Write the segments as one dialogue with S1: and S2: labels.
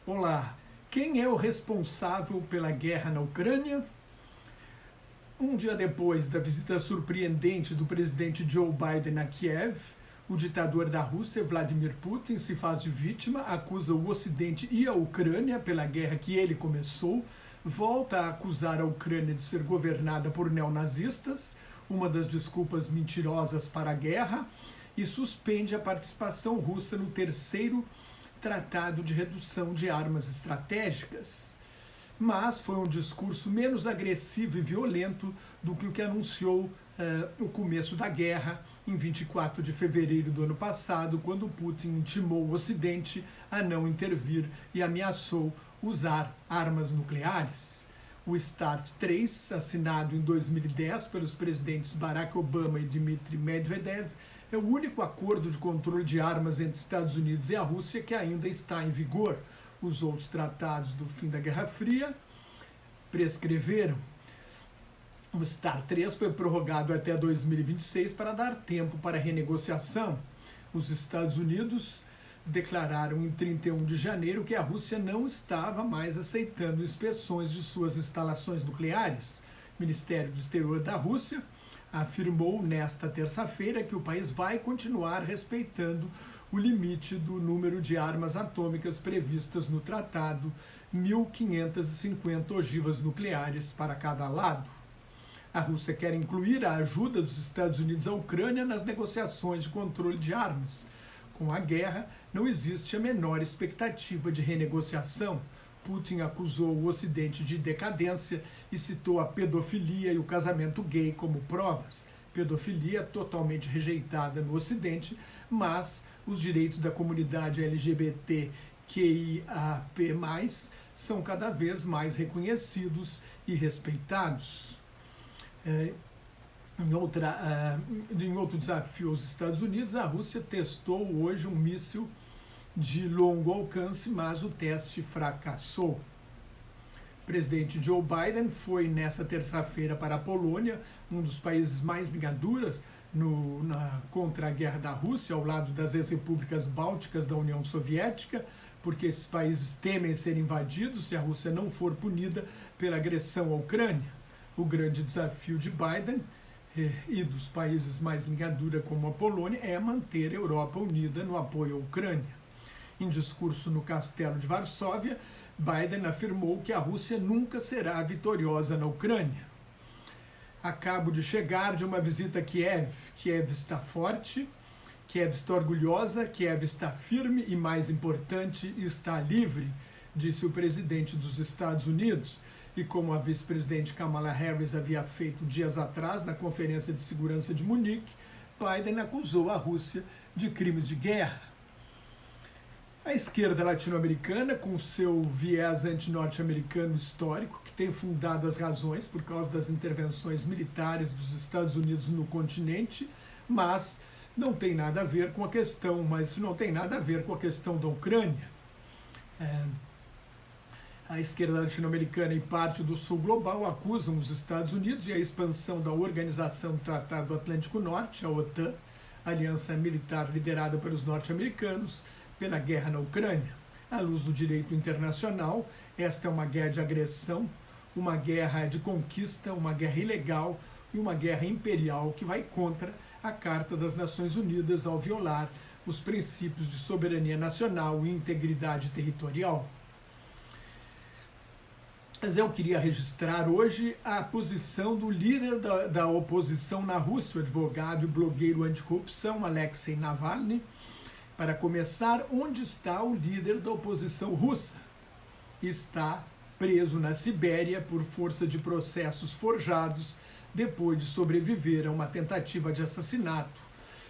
S1: Olá, quem é o responsável pela guerra na Ucrânia? Um dia depois da visita surpreendente do presidente Joe Biden a Kiev, o ditador da Rússia, Vladimir Putin, se faz de vítima, acusa o Ocidente e a Ucrânia pela guerra que ele começou, volta a acusar a Ucrânia de ser governada por neonazistas, uma das desculpas mentirosas para a guerra, e suspende a participação russa no terceiro Tratado de Redução de Armas Estratégicas. Mas foi um discurso menos agressivo e violento do que o que anunciou o começo da guerra, em 24 de fevereiro do ano passado, quando Putin intimou o Ocidente a não intervir e ameaçou usar armas nucleares. O START 3, assinado em 2010 pelos presidentes Barack Obama e Dmitry Medvedev, é o único acordo de controle de armas entre Estados Unidos e a Rússia que ainda está em vigor. Os outros tratados do fim da Guerra Fria prescreveram. O START 3 foi prorrogado até 2026 para dar tempo para renegociação. Os Estados Unidos declararam em 31 de janeiro que a Rússia não estava mais aceitando inspeções de suas instalações nucleares. O Ministério do Exterior da Rússia afirmou nesta terça-feira que o país vai continuar respeitando o limite do número de armas atômicas previstas no tratado, 1.550 ogivas nucleares para cada lado. A Rússia quer incluir a ajuda dos Estados Unidos à Ucrânia nas negociações de controle de armas. Com a guerra, não existe a menor expectativa de renegociação. Putin acusou o Ocidente de decadência e citou a pedofilia e o casamento gay como provas. Pedofilia totalmente rejeitada no Ocidente, mas os direitos da comunidade LGBTQIAP+, são cada vez mais reconhecidos e respeitados. Em outro desafio aos Estados Unidos, a Rússia testou hoje um míssil de longo alcance, mas o teste fracassou. O presidente Joe Biden foi nesta terça-feira para a Polônia, um dos países mais vingaduras contra a guerra da Rússia, ao lado das ex-repúblicas bálticas da União Soviética, porque esses países temem ser invadidos se a Rússia não for punida pela agressão à Ucrânia. O grande desafio de Biden e dos países mais vingadura como a Polônia é manter a Europa unida no apoio à Ucrânia. Em discurso no Castelo de Varsóvia, Biden afirmou que a Rússia nunca será vitoriosa na Ucrânia. Acabo de chegar de uma visita a Kiev. Kiev está forte, Kiev está orgulhosa, Kiev está firme e, mais importante, está livre, disse o presidente dos Estados Unidos. E como a vice-presidente Kamala Harris havia feito dias atrás na Conferência de Segurança de Munique, Biden acusou a Rússia de crimes de guerra. A esquerda latino-americana, com seu viés anti-norte-americano histórico, que tem fundado as razões por causa das intervenções militares dos Estados Unidos no continente, mas não tem nada a ver com a questão, da Ucrânia. A esquerda latino-americana e parte do sul global acusam os Estados Unidos e a expansão da Organização do Tratado do Atlântico Norte, a OTAN, aliança militar liderada pelos norte-americanos, pela guerra na Ucrânia. À luz do direito internacional, esta é uma guerra de agressão, uma guerra de conquista, uma guerra ilegal e uma guerra imperial que vai contra a Carta das Nações Unidas ao violar os princípios de soberania nacional e integridade territorial. Mas eu queria registrar hoje a posição do líder da oposição na Rússia, o advogado e blogueiro anticorrupção Alexei Navalny. Para começar, onde está o líder da oposição russa? Está preso na Sibéria por força de processos forjados depois de sobreviver a uma tentativa de assassinato.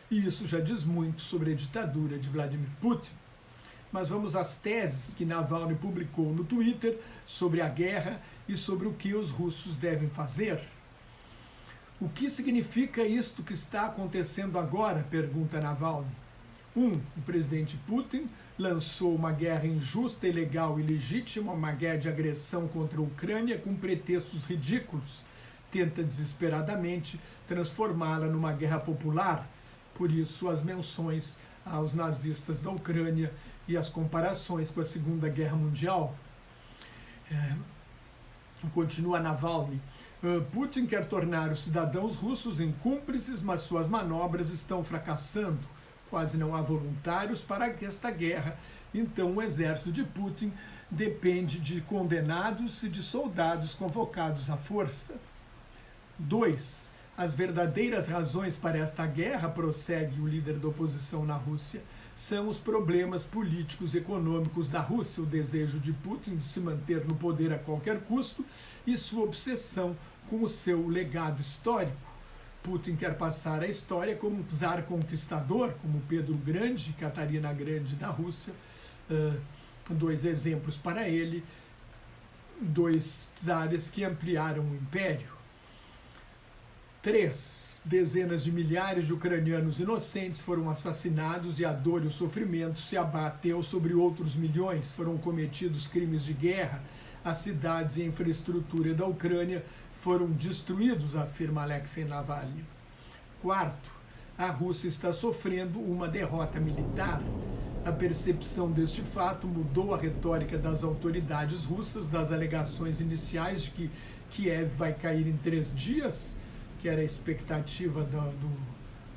S1: E isso já diz muito sobre a ditadura de Vladimir Putin. Mas vamos às teses que Navalny publicou no Twitter sobre a guerra e sobre o que os russos devem fazer. O que significa isto que está acontecendo agora? Pergunta Navalny. O presidente Putin lançou uma guerra injusta, ilegal e legítima, uma guerra de agressão contra a Ucrânia com pretextos ridículos. Tenta desesperadamente transformá-la numa guerra popular. Por isso, as menções aos nazistas da Ucrânia e as comparações com a Segunda Guerra Mundial. Continua Navalny. Putin quer tornar os cidadãos russos em cúmplices, mas suas manobras estão fracassando. Quase não há voluntários para esta guerra, então o exército de Putin depende de condenados e de soldados convocados à força. 2. As verdadeiras razões para esta guerra, prossegue o líder da oposição na Rússia, são os problemas políticos e econômicos da Rússia, o desejo de Putin de se manter no poder a qualquer custo e sua obsessão com o seu legado histórico. Putin quer passar a história como um czar conquistador, como Pedro Grande e Catarina Grande da Rússia. 2 exemplos para ele, 2 czares que ampliaram o império. 3. Dezenas de milhares de ucranianos inocentes foram assassinados e a dor e o sofrimento se abateu sobre outros milhões. Foram cometidos crimes de guerra. As cidades e a infraestrutura da Ucrânia foram destruídos, afirma Alexei Navalny. 4. A Rússia está sofrendo uma derrota militar. A percepção deste fato mudou a retórica das autoridades russas, das alegações iniciais de que Kiev vai cair em 3 dias, que era a expectativa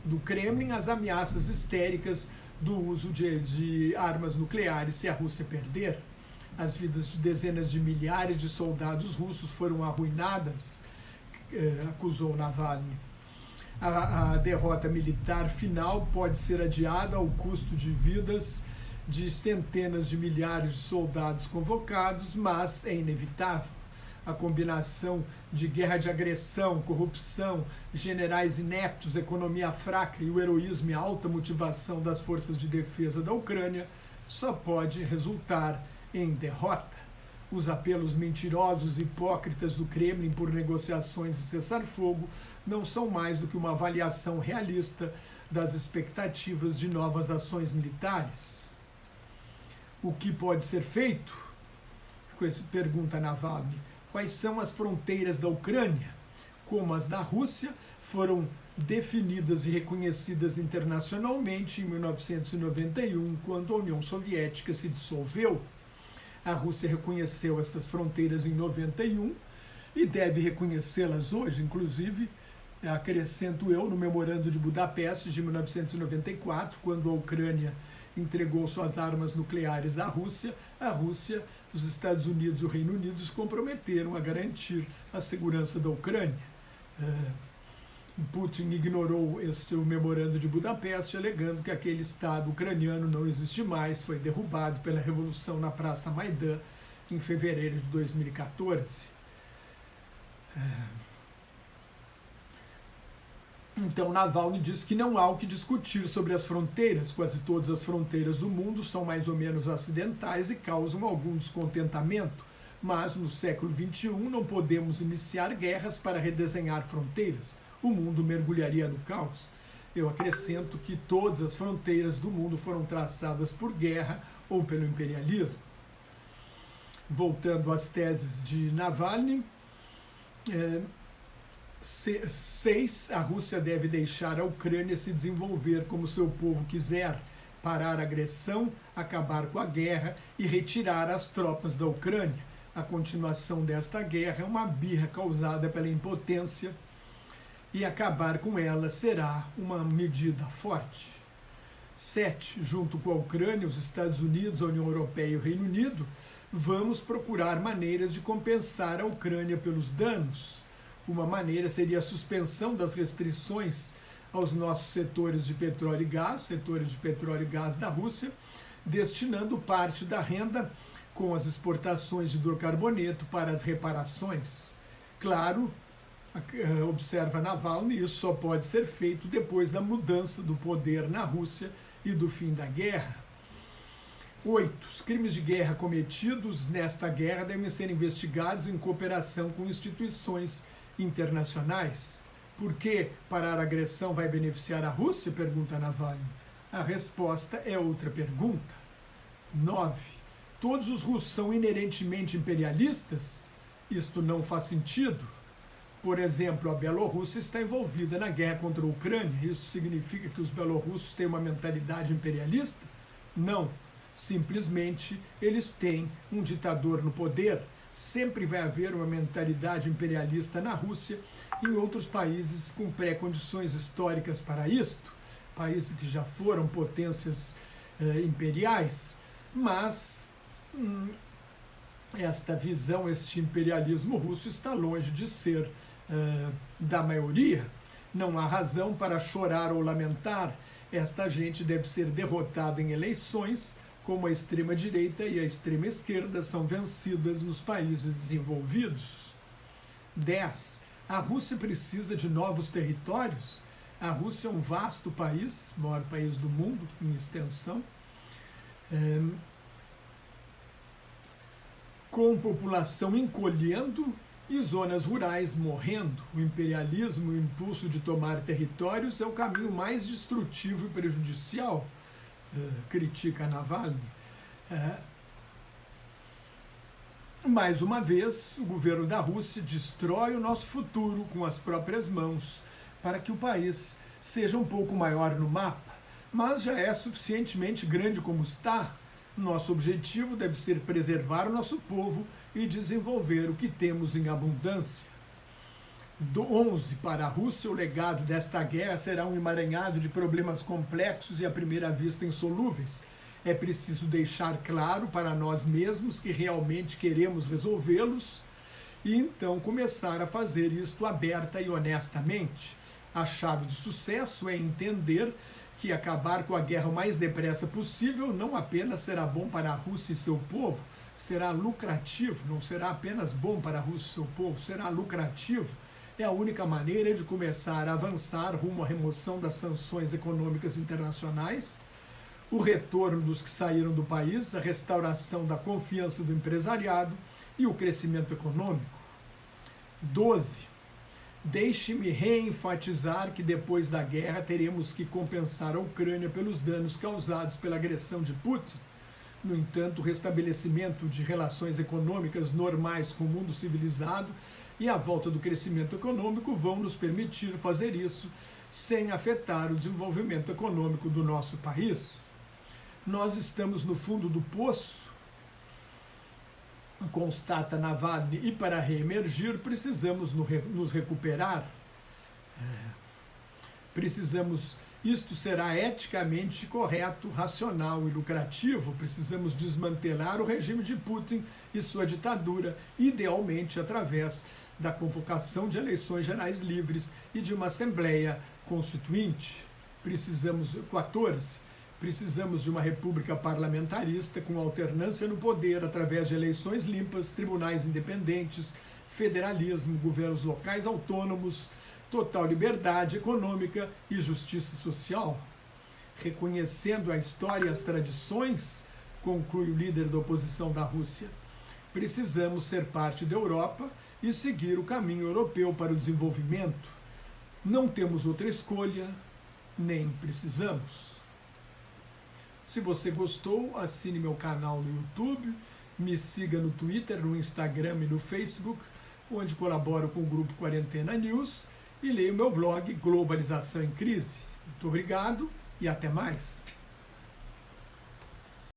S1: do Kremlin, as ameaças histéricas do uso de armas nucleares se a Rússia perder. As vidas de dezenas de milhares de soldados russos foram arruinadas, acusou Navalny. A derrota militar final pode ser adiada ao custo de vidas de centenas de milhares de soldados convocados, mas é inevitável. A combinação de guerra de agressão, corrupção, generais ineptos, economia fraca e o heroísmo e a alta motivação das forças de defesa da Ucrânia só pode resultar em derrota. Os apelos mentirosos e hipócritas do Kremlin por negociações e cessar-fogo não são mais do que uma avaliação realista das expectativas de novas ações militares. O que pode ser feito? Pergunta Navalny. Quais são as fronteiras da Ucrânia? Como as da Rússia foram definidas e reconhecidas internacionalmente em 1991, quando a União Soviética se dissolveu. A Rússia reconheceu estas fronteiras em 91 e deve reconhecê-las hoje, inclusive, acrescento eu, no Memorando de Budapeste de 1994, quando a Ucrânia entregou suas armas nucleares à Rússia, os Estados Unidos e o Reino Unido se comprometeram a garantir a segurança da Ucrânia. Putin ignorou este Memorando de Budapeste, alegando que aquele Estado ucraniano não existe mais, foi derrubado pela Revolução na Praça Maidan em fevereiro de 2014. Então, Navalny diz que não há o que discutir sobre as fronteiras. Quase todas as fronteiras do mundo são mais ou menos acidentais e causam algum descontentamento. Mas, no século XXI, não podemos iniciar guerras para redesenhar fronteiras. O mundo mergulharia no caos. Eu acrescento que todas as fronteiras do mundo foram traçadas por guerra ou pelo imperialismo. Voltando às teses de Navalny, 6. A Rússia deve deixar a Ucrânia se desenvolver como seu povo quiser, parar a agressão, acabar com a guerra e retirar as tropas da Ucrânia. A continuação desta guerra é uma birra causada pela impotência e acabar com ela será uma medida forte. 7. Junto com a Ucrânia, os Estados Unidos, a União Europeia e o Reino Unido, vamos procurar maneiras de compensar a Ucrânia pelos danos. Uma maneira seria a suspensão das restrições aos nossos setores de petróleo e gás da Rússia, destinando parte da renda com as exportações de hidrocarboneto para as reparações. Claro, observa Navalny, isso só pode ser feito depois da mudança do poder na Rússia e do fim da guerra. 8. Os crimes de guerra cometidos nesta guerra devem ser investigados em cooperação com instituições internacionais. Por que parar a agressão vai beneficiar a Rússia? Pergunta Navalny. A resposta é outra pergunta. 9. Todos os russos são inerentemente imperialistas? Isto não faz sentido. Por exemplo, a Bielorrússia está envolvida na guerra contra a Ucrânia. Isso significa que os belorussos têm uma mentalidade imperialista? Não. Simplesmente eles têm um ditador no poder. Sempre vai haver uma mentalidade imperialista na Rússia e em outros países com pré-condições históricas para isto, países que já foram potências imperiais, mas esta visão, este imperialismo russo está longe de ser da maioria. Não há razão para chorar ou lamentar. Esta gente deve ser derrotada em eleições, como a extrema-direita e a extrema-esquerda são vencidas nos países desenvolvidos. 10. A Rússia precisa de novos territórios. A Rússia é um vasto país, o maior país do mundo em extensão, com população encolhendo e zonas rurais morrendo. O imperialismo, o impulso de tomar territórios é o caminho mais destrutivo e prejudicial, critica Navalny. Mais uma vez, o governo da Rússia destrói o nosso futuro com as próprias mãos para que o país seja um pouco maior no mapa, mas já é suficientemente grande como está. Nosso objetivo deve ser preservar o nosso povo e desenvolver o que temos em abundância. 11. Para a Rússia, o legado desta guerra será um emaranhado de problemas complexos e, à primeira vista, insolúveis. É preciso deixar claro para nós mesmos que realmente queremos resolvê-los e, então, começar a fazer isto aberta e honestamente. A chave do sucesso é entender que acabar com a guerra o mais depressa possível não apenas será bom para a Rússia e seu povo, será lucrativo, não será apenas bom para a Rússia e seu povo, será lucrativo. É a única maneira de começar a avançar rumo à remoção das sanções econômicas internacionais, o retorno dos que saíram do país, a restauração da confiança do empresariado e o crescimento econômico. 12. Deixe-me reenfatizar que depois da guerra teremos que compensar a Ucrânia pelos danos causados pela agressão de Putin. No entanto, o restabelecimento de relações econômicas normais com o mundo civilizado e a volta do crescimento econômico vão nos permitir fazer isso sem afetar o desenvolvimento econômico do nosso país. Nós estamos no fundo do poço, constata Navalny, e para reemergir precisamos nos recuperar. Isto será eticamente correto, racional e lucrativo. Precisamos desmantelar o regime de Putin e sua ditadura, idealmente através da convocação de eleições gerais livres e de uma Assembleia Constituinte. 14. Precisamos de uma república parlamentarista com alternância no poder através de eleições limpas, tribunais independentes, federalismo, governos locais autônomos, total liberdade econômica e justiça social. Reconhecendo a história e as tradições, conclui o líder da oposição da Rússia, precisamos ser parte da Europa e seguir o caminho europeu para o desenvolvimento. Não temos outra escolha, nem precisamos. Se você gostou, assine meu canal no YouTube, me siga no Twitter, no Instagram e no Facebook, onde colaboro com o Grupo Quarentena News, e leia o meu blog Globalização em Crise. Muito obrigado e até mais.